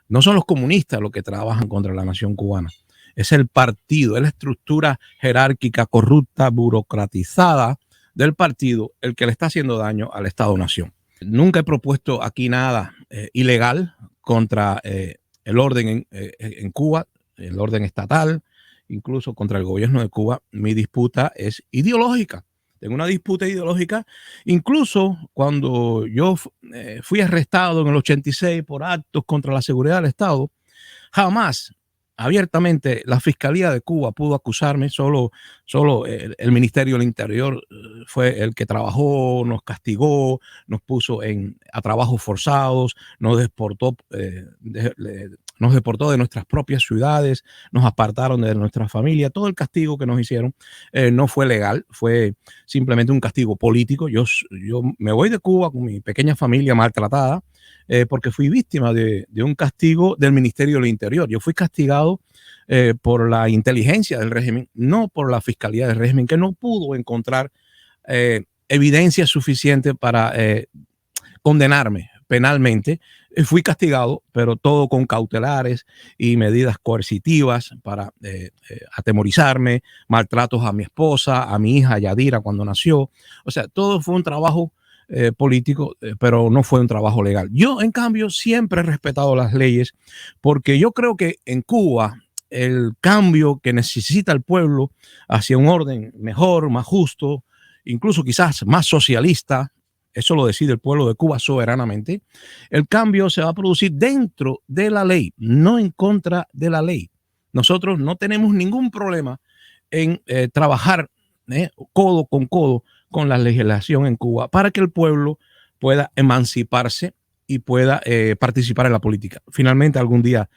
No son los comunistas los que trabajan contra la nación cubana. Es el partido, es la estructura jerárquica, corrupta, burocratizada del partido el que le está haciendo daño al Estado-Nación. Nunca he propuesto aquí nada ilegal contra el orden en Cuba, el orden estatal, incluso contra el gobierno de Cuba. Mi disputa es ideológica. Tengo una disputa ideológica. Incluso cuando yo fui arrestado en el 86 por actos contra la seguridad del Estado, jamás abiertamente la Fiscalía de Cuba pudo acusarme. Solo el Ministerio del Interior fue el que trabajó, nos castigó, nos puso a trabajos forzados, nos deportó de nuestras propias ciudades, nos apartaron de nuestra familia. Todo el castigo que nos hicieron no fue legal, fue simplemente un castigo político. Yo me voy de Cuba con mi pequeña familia maltratada, porque fui víctima de un castigo del Ministerio del Interior. Yo fui castigado por la inteligencia del régimen, no por la Fiscalía del régimen, que no pudo encontrar evidencia suficiente para condenarme penalmente. Fui castigado, pero todo con cautelares y medidas coercitivas para atemorizarme, maltratos a mi esposa, a mi hija Yadira cuando nació. O sea, todo fue un trabajo político, pero no fue un trabajo legal. Yo, en cambio, siempre he respetado las leyes, porque yo creo que en Cuba el cambio que necesita el pueblo hacia un orden mejor, más justo, incluso quizás más socialista, eso lo decide el pueblo de Cuba soberanamente. El cambio se va a producir dentro de la ley, no en contra de la ley. Nosotros no tenemos ningún problema en trabajar codo con codo con la legislación en Cuba para que el pueblo pueda emanciparse y pueda participar en la política. Finalmente, algún día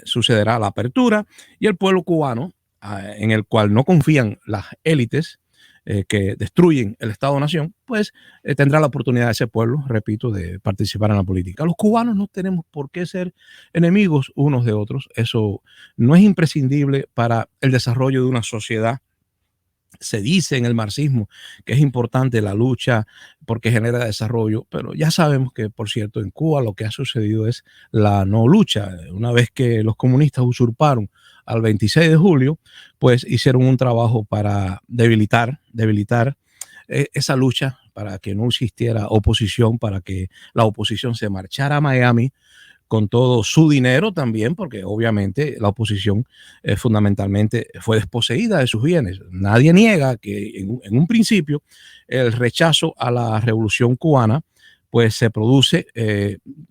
sucederá la apertura y el pueblo cubano, en el cual no confían las élites que destruyen el Estado-Nación, pues tendrá la oportunidad de ese pueblo, repito, de participar en la política. Los cubanos no tenemos por qué ser enemigos unos de otros. Eso no es imprescindible para el desarrollo de una sociedad. Se dice en el marxismo que es importante la lucha porque genera desarrollo, pero ya sabemos que, por cierto, en Cuba lo que ha sucedido es la no lucha. Una vez que los comunistas usurparon al 26 de julio, pues hicieron un trabajo para debilitar esa lucha, para que no existiera oposición, para que la oposición se marchara a Miami con todo su dinero también, porque obviamente la oposición fundamentalmente fue desposeída de sus bienes. Nadie niega que en un principio el rechazo a la revolución cubana pues se produce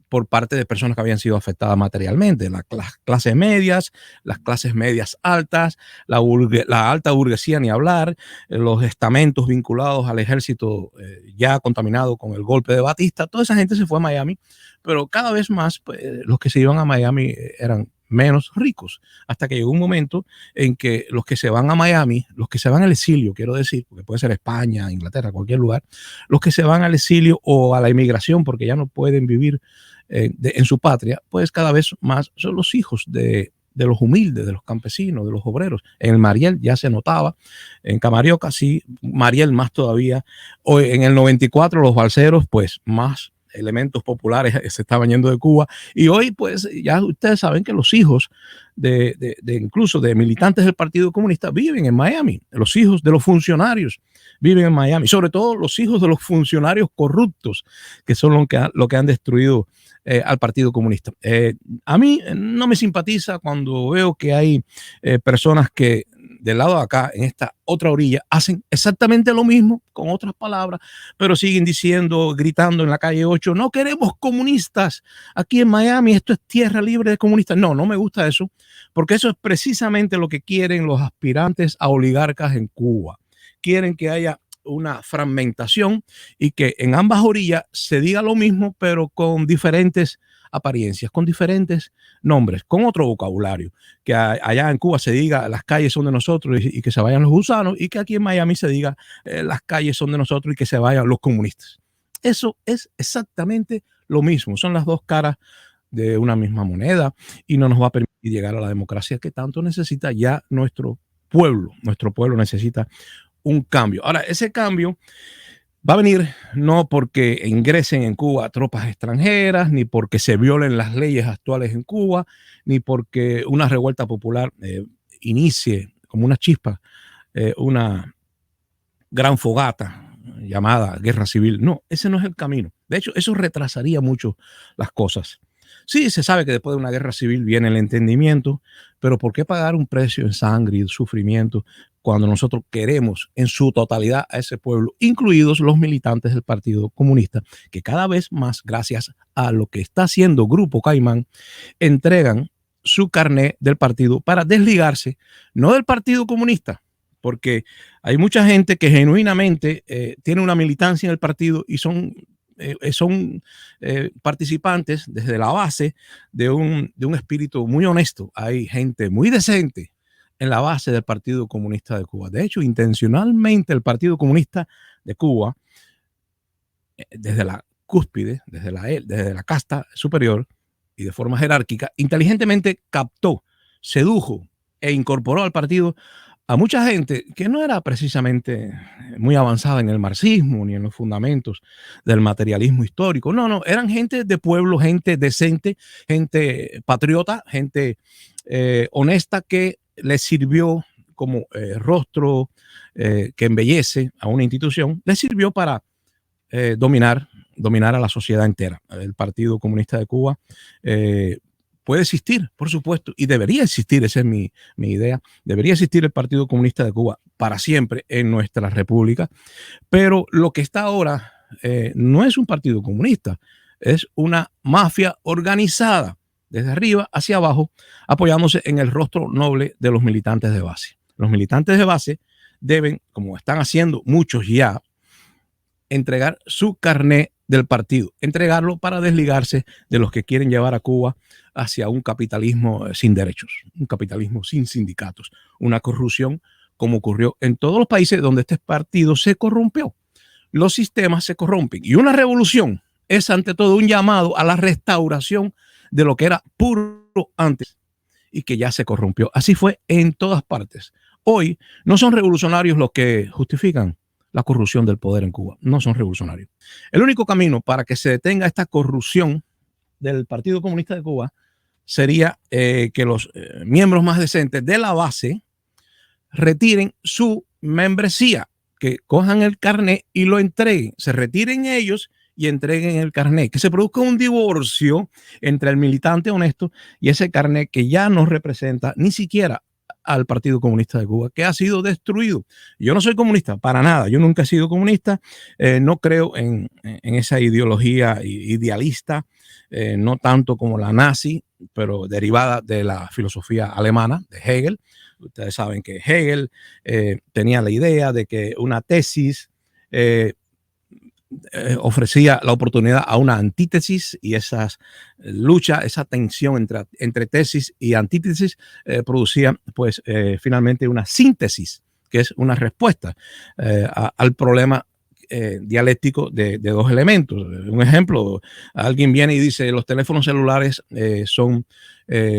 por parte de personas que habían sido afectadas materialmente, las clases medias, las clases medias altas, la alta burguesía ni hablar, los estamentos vinculados al ejército ya contaminado con el golpe de Batista. Toda esa gente se fue a Miami, pero cada vez más pues, los que se iban a Miami eran menos ricos, hasta que llegó un momento en que los que se van a Miami, los que se van al exilio, quiero decir, porque puede ser España, Inglaterra, cualquier lugar, los que se van al exilio o a la inmigración porque ya no pueden vivir en su patria, pues cada vez más son los hijos de los humildes, de los campesinos, de los obreros. En el Mariel ya se notaba, en Camarioca sí, Mariel más todavía. Hoy en el 94 los balseros, pues más elementos populares se estaban yendo de Cuba, y hoy pues ya ustedes saben que los hijos de incluso de militantes del Partido Comunista viven en Miami. Los hijos de los funcionarios viven en Miami, sobre todo los hijos de los funcionarios corruptos, que son lo que han destruido al Partido Comunista. A mí no me simpatiza cuando veo que hay personas que del lado de acá, en esta otra orilla, hacen exactamente lo mismo, con otras palabras, pero siguen diciendo, gritando en la calle 8, no queremos comunistas aquí en Miami, esto es tierra libre de comunistas. No, no me gusta eso, porque eso es precisamente lo que quieren los aspirantes a oligarcas en Cuba. Quieren que haya una fragmentación y que en ambas orillas se diga lo mismo, pero con diferentes apariencias, con diferentes nombres, con otro vocabulario, que allá en Cuba se diga las calles son de nosotros y que se vayan los gusanos, y que aquí en Miami se diga las calles son de nosotros y que se vayan los comunistas. Eso es exactamente lo mismo, son las dos caras de una misma moneda, y no nos va a permitir llegar a la democracia que tanto necesita ya nuestro pueblo necesita un cambio. Ahora, ese cambio Va a venir no porque ingresen en Cuba tropas extranjeras, ni porque se violen las leyes actuales en Cuba, ni porque una revuelta popular inicie como una chispa, una gran fogata llamada guerra civil. No, ese no es el camino. De hecho, eso retrasaría mucho las cosas. Sí, se sabe que después de una guerra civil viene el entendimiento, pero ¿por qué pagar un precio en sangre y sufrimiento cuando nosotros queremos en su totalidad a ese pueblo, incluidos los militantes del Partido Comunista, que cada vez más, gracias a lo que está haciendo Grupo Caimán, entregan su carné del partido para desligarse, no del Partido Comunista, porque hay mucha gente que genuinamente tiene una militancia en el partido y son participantes desde la base de un espíritu muy honesto. Hay gente muy decente en la base del Partido Comunista de Cuba. De hecho, intencionalmente el Partido Comunista de Cuba, desde la cúspide, desde la casta superior y de forma jerárquica, inteligentemente captó, sedujo e incorporó al partido a mucha gente que no era precisamente muy avanzada en el marxismo ni en los fundamentos del materialismo histórico. No, no, eran gente de pueblo, gente decente, gente patriota, gente honesta que les sirvió como rostro que embellece a una institución, les sirvió para dominar a la sociedad entera. El Partido Comunista de Cuba puede existir, por supuesto, y debería existir, esa es mi idea, debería existir el Partido Comunista de Cuba para siempre en nuestra república, pero lo que está ahora no es un partido comunista, es una mafia organizada desde arriba hacia abajo, apoyándose en el rostro noble de los militantes de base. Los militantes de base deben, como están haciendo muchos ya, entregar su carné del partido, entregarlo para desligarse de los que quieren llevar a Cuba hacia un capitalismo sin derechos, un capitalismo sin sindicatos, una corrupción como ocurrió en todos los países donde este partido se corrompió. Los sistemas se corrompen y una revolución es ante todo un llamado a la restauración de lo que era puro antes y que ya se corrompió. Así fue en todas partes. Hoy no son revolucionarios los que justifican la corrupción del poder en Cuba. No son revolucionarios. El único camino para que se detenga esta corrupción del Partido Comunista de Cuba sería que los miembros más decentes de la base retiren su membresía, que cojan el carné y lo entreguen, se retiren ellos y entreguen el carné, que se produzca un divorcio entre el militante honesto y ese carné que ya no representa ni siquiera al Partido Comunista de Cuba, que ha sido destruido. Yo no soy comunista, para nada. Yo nunca he sido comunista. No creo en esa ideología idealista, no tanto como la nazi, pero derivada de la filosofía alemana, de Hegel. Ustedes saben que Hegel tenía la idea de que una tesis ofrecía la oportunidad a una antítesis y esas luchas, esa tensión entre tesis y antítesis producía pues finalmente una síntesis, que es una respuesta al problema dialéctico de dos elementos. Un ejemplo, alguien viene y dice los teléfonos celulares son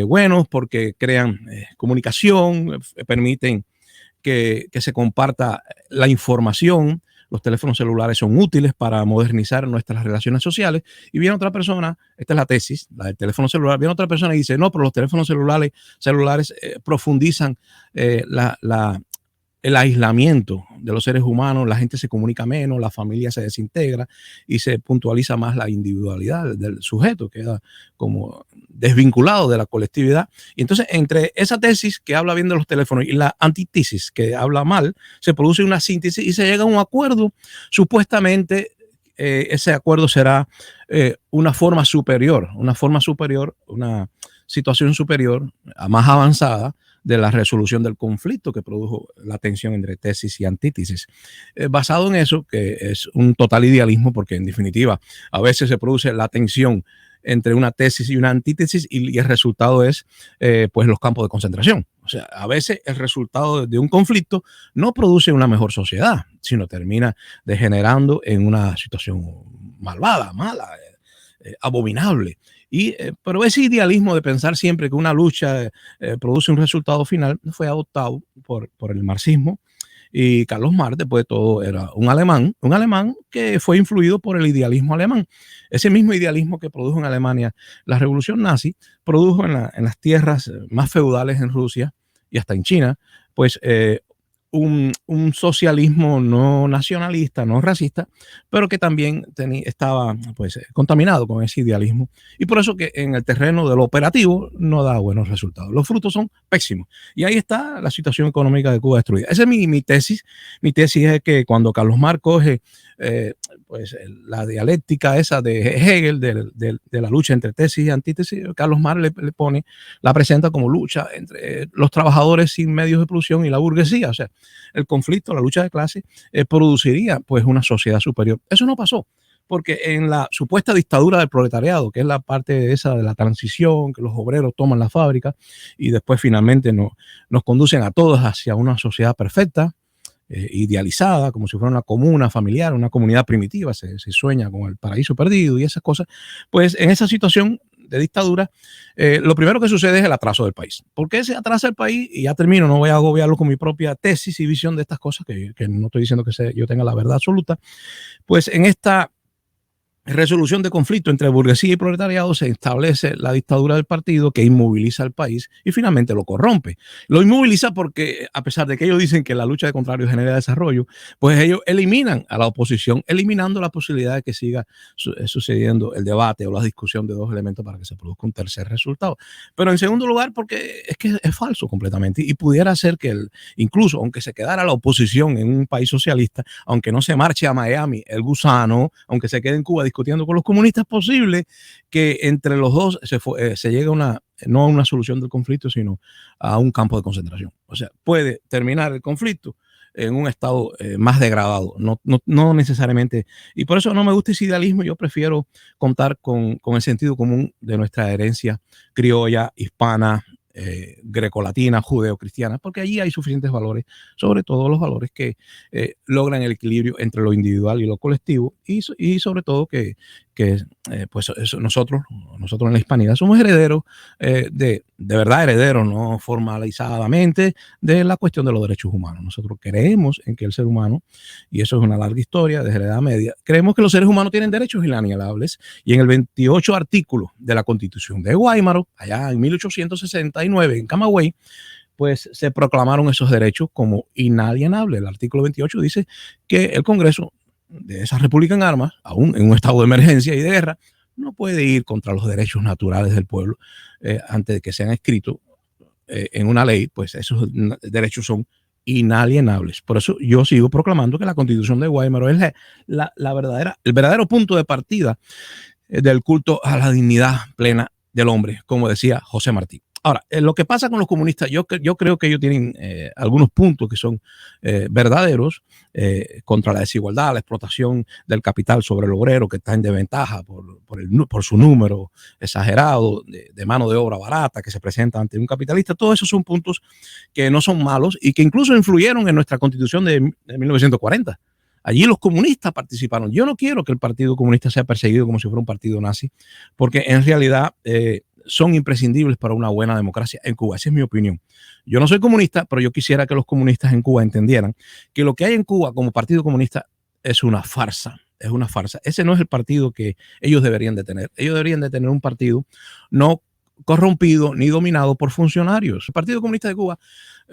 buenos porque crean comunicación, permiten que se comparta la información. Los teléfonos celulares son útiles para modernizar nuestras relaciones sociales. Y viene otra persona, esta es la tesis, la del teléfono celular, viene otra persona y dice, no, pero los teléfonos celulares profundizan el aislamiento de los seres humanos, la gente se comunica menos, la familia se desintegra y se puntualiza más la individualidad del sujeto, queda como desvinculado de la colectividad. Y entonces, entre esa tesis que habla bien de los teléfonos y la antítesis que habla mal, se produce una síntesis y se llega a un acuerdo. Supuestamente, ese acuerdo será una forma superior, una situación superior, más avanzada, de la resolución del conflicto que produjo la tensión entre tesis y antítesis. Basado en eso, que es un total idealismo, porque en definitiva a veces se produce la tensión entre una tesis y una antítesis y el resultado es pues los campos de concentración. O sea, a veces el resultado de un conflicto no produce una mejor sociedad, sino termina degenerando en una situación malvada, mala, abominable. Pero ese idealismo de pensar siempre que una lucha produce un resultado final fue adoptado por el marxismo Y Carlos Marx, después de todo, era un alemán que fue influido por el idealismo alemán. Ese mismo idealismo que produjo en Alemania la revolución nazi, produjo en las tierras más feudales en Rusia y hasta en China, pues un socialismo no nacionalista, no racista, pero que también estaba pues contaminado con ese idealismo. Y por eso que en el terreno de lo operativo no da buenos resultados. Los frutos son pésimos. Y ahí está la situación económica de Cuba destruida. Esa es mi tesis. Mi tesis es que cuando Carlos Marx coge pues la dialéctica esa de Hegel, de la lucha entre tesis y antítesis, Carlos Marx le pone, la presenta como lucha entre los trabajadores sin medios de producción y la burguesía. O sea, el conflicto, la lucha de clases, produciría pues una sociedad superior. Eso no pasó, porque en la supuesta dictadura del proletariado, que es la parte esa de la transición, que los obreros toman la fábrica y después finalmente nos conducen a todos hacia una sociedad perfecta, idealizada, como si fuera una comuna familiar, una comunidad primitiva, se sueña con el paraíso perdido y esas cosas, pues en esa situación de dictadura, lo primero que sucede es el atraso del país. ¿Por qué se atrasa el país? Y ya termino, no voy a agobiarlo con mi propia tesis y visión de estas cosas, que no estoy diciendo que yo tenga la verdad absoluta. Pues en esta resolución de conflicto entre burguesía y proletariado se establece la dictadura del partido que inmoviliza al país y finalmente lo corrompe. Lo inmoviliza porque, a pesar de que ellos dicen que la lucha de contrarios genera desarrollo, pues ellos eliminan a la oposición, eliminando la posibilidad de que siga sucediendo el debate o la discusión de dos elementos para que se produzca un tercer resultado. Pero en segundo lugar, porque es que es falso completamente y pudiera ser que incluso aunque se quedara la oposición en un país socialista, aunque no se marche a Miami el gusano, aunque se quede en Cuba discutiendo con los comunistas, es posible que entre los dos se llegue no a una solución del conflicto, sino a un campo de concentración. O sea, puede terminar el conflicto en un estado más degradado, no necesariamente. Y por eso no me gusta ese idealismo, yo prefiero contar con el sentido común de nuestra herencia criolla, hispana, grecolatina, judeo-cristiana, porque allí hay suficientes valores, sobre todo los valores que logran el equilibrio entre lo individual y lo colectivo, y sobre todo que pues nosotros en la hispanidad somos herederos, de verdad herederos, no formalizadamente, de la cuestión de los derechos humanos. Nosotros creemos en que el ser humano, y eso es una larga historia desde la Edad Media, creemos que los seres humanos tienen derechos inalienables, y en el 28 artículo de la Constitución de Guaymaro, allá en 1869, en Camagüey, pues se proclamaron esos derechos como inalienables. El artículo 28 dice que el Congreso de esa república en armas, aún en un estado de emergencia y de guerra, no puede ir contra los derechos naturales del pueblo antes de que sean escritos en una ley, pues esos derechos son inalienables. Por eso yo sigo proclamando que la Constitución de Guaymaro es el verdadero punto de partida del culto a la dignidad plena del hombre, como decía José Martí. Ahora, lo que pasa con los comunistas, yo creo que ellos tienen algunos puntos que son verdaderos contra la desigualdad, la explotación del capital sobre el obrero que está en desventaja por su número exagerado de mano de obra barata que se presenta ante un capitalista. Todos esos son puntos que no son malos y que incluso influyeron en nuestra Constitución de 1940. Allí los comunistas participaron. Yo no quiero que el Partido Comunista sea perseguido como si fuera un partido nazi, porque en realidad son imprescindibles para una buena democracia en Cuba. Esa es mi opinión. Yo no soy comunista, pero yo quisiera que los comunistas en Cuba entendieran que lo que hay en Cuba como Partido Comunista es una farsa. Es una farsa. Ese no es el partido que ellos deberían de tener. Ellos deberían de tener un partido no corrompido ni dominado por funcionarios. El Partido Comunista de Cuba,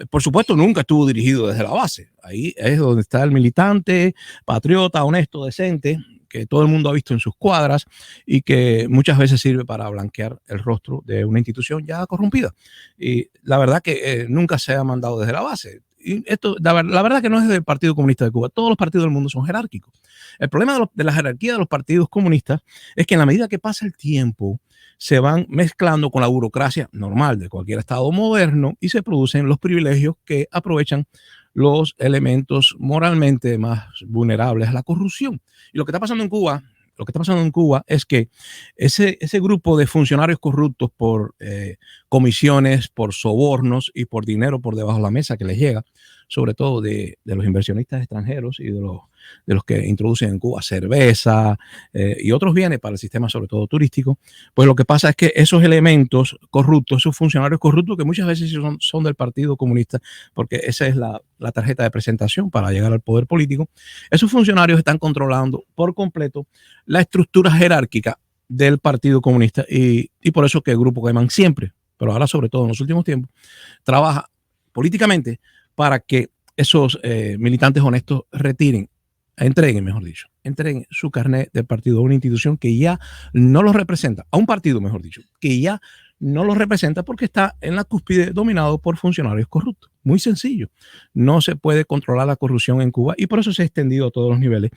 por supuesto, nunca estuvo dirigido desde la base. Ahí es donde está el militante, patriota, honesto, decente, que todo el mundo ha visto en sus cuadras y que muchas veces sirve para blanquear el rostro de una institución ya corrompida. Y la verdad que nunca se ha mandado desde la base. Y esto, la verdad que no es del Partido Comunista de Cuba. Todos los partidos del mundo son jerárquicos. El problema de la jerarquía de los partidos comunistas es que en la medida que pasa el tiempo, se van mezclando con la burocracia normal de cualquier estado moderno y se producen los privilegios que aprovechan los elementos moralmente más vulnerables a la corrupción. Y lo que está pasando en Cuba es que ese grupo de funcionarios corruptos por comisiones, por sobornos y por dinero por debajo de la mesa que les llega, sobre todo de los inversionistas extranjeros y de los que introducen en Cuba cerveza y otros bienes para el sistema, sobre todo turístico, pues lo que pasa es que esos elementos corruptos, esos funcionarios corruptos que muchas veces son del Partido Comunista, porque esa es la tarjeta de presentación para llegar al poder político, esos funcionarios están controlando por completo la estructura jerárquica del Partido Comunista y por eso que el Grupo Caimán siempre, pero ahora sobre todo en los últimos tiempos, trabaja políticamente para que esos militantes honestos entreguen, mejor dicho, entreguen su carnet del partido a una institución que ya no los representa, a un partido, mejor dicho, que ya no los representa porque está en la cúspide dominado por funcionarios corruptos. Muy sencillo. No se puede controlar la corrupción en Cuba y por eso se ha extendido a todos los niveles.